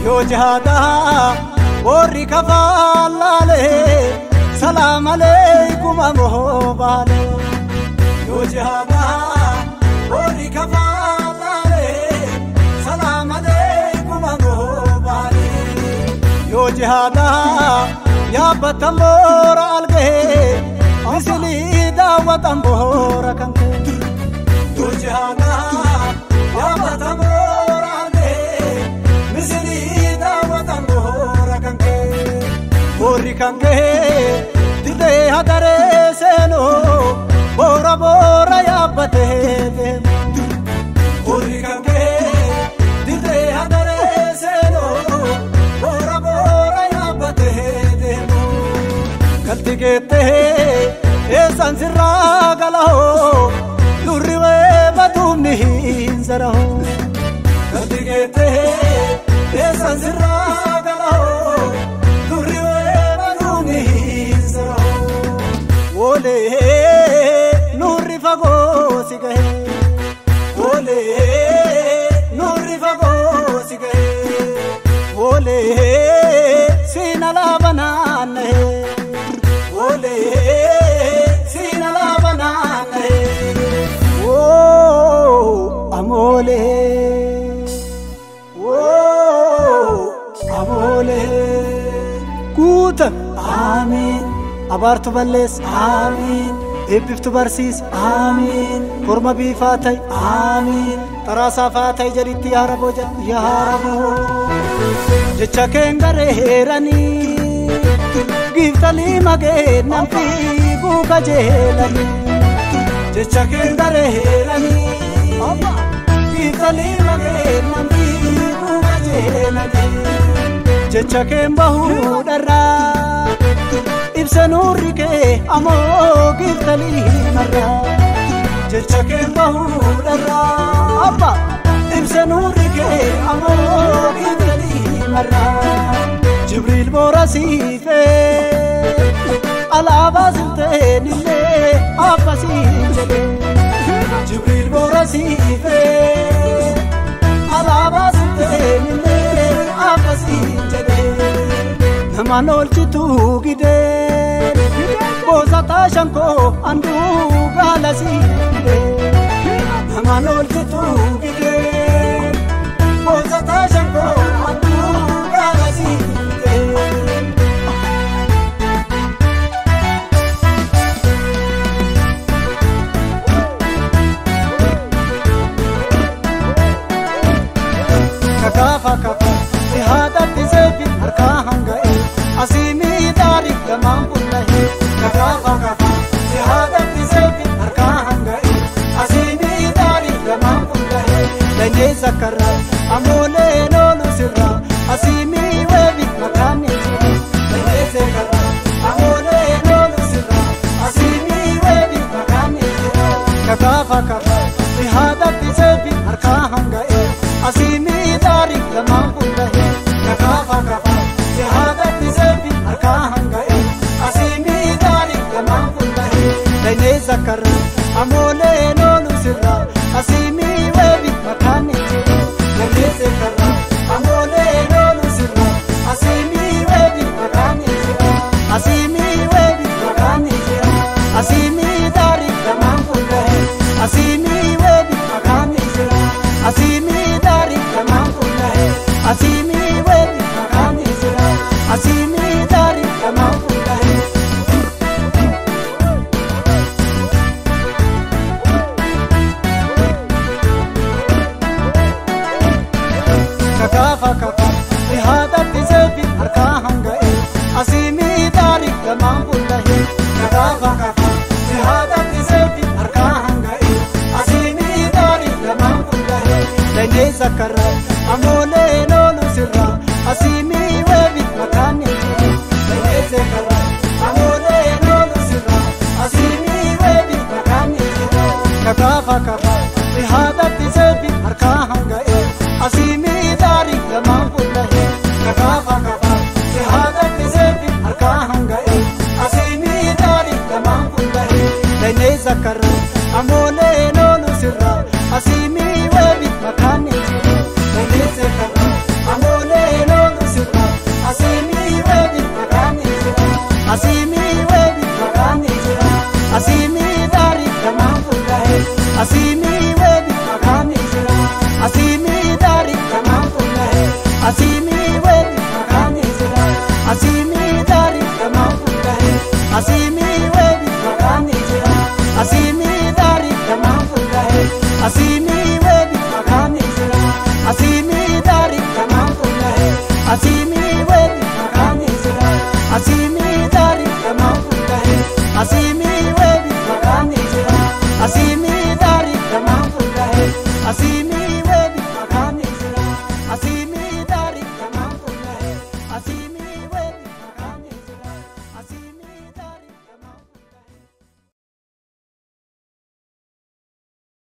yo jihada warri kafalale salam alaykum amohbale yo jihada warri kafalale salam alaykum amohbale yo jihada ya batamor alge misli dawat ambora kanke yo jihada ya batamor alge misli dawat ambora kanke warri kanke dide hadare seno bora bora ya bate warri kanke dide hadare seno bora bora ya bate galti kete e sansira galaho durwe batumni zaraho galti kete e sansira galaho durwe batumni zaraho ole nurri fago sigahe ole nurri fago sigahe ole sinala banane ole sinala banane oh amole kuta amin abartu balles amin ebiftu barsis amin korma bi fatay amin tarasa fatay jariti ya rabo jecha kengare herani giftali mage nampi buka jelani jecha kengare herani giftali mage nampi buka jelani jecha kembahu darra ibsanuri ke amo giftali marra jecha kembahu darra abba ibsanuri ke amo giftali marra jibril borasife alaba sultanille afasi jale jibril borasife alaba sultanille afasi jale namanol chitu gide bozata shanko andu galasi namanol chitu gide bozata shanko andu galasi kafa ihada tisebi harka hangae asimi tarik tamam punahi kafa ihada tisebi harka hangae asimi tarik tamam punahi lene zakara amole nolu sirra asimi webi makani lene zakara amole nolu sirra asimi webi makani kafa ihada tisebi harka hangae asimi tarik tamam punahi kafa ihada tisebi harka hangae asimi tarik tamam punahi lene zakara amole nolu sirra asimi webi makani lene zakara amole nolu sirra asimi webi makani asimi webi makani asimi tarik tamam punahi asimi webi makani asimi tarik tamam punahi asimi webi makani asimi tarik tamam punahi kafa ihada tisebi harka hangae asimi tarik tamam punahi kafa ihada tisebi harka hangae asimi tarik tamam punahi lene zakara amole nolu sirra asimi webi makani lene zakara amole nolu sirra asimi webi makani kafa ihada tisebi harka hangae asimi tarik tamam punahi kafa ihada tisebi harka hangae asimi tarik tamam punahi lene zakara amole nolu sirra asimi webi makani lene zakara amole nolu Asii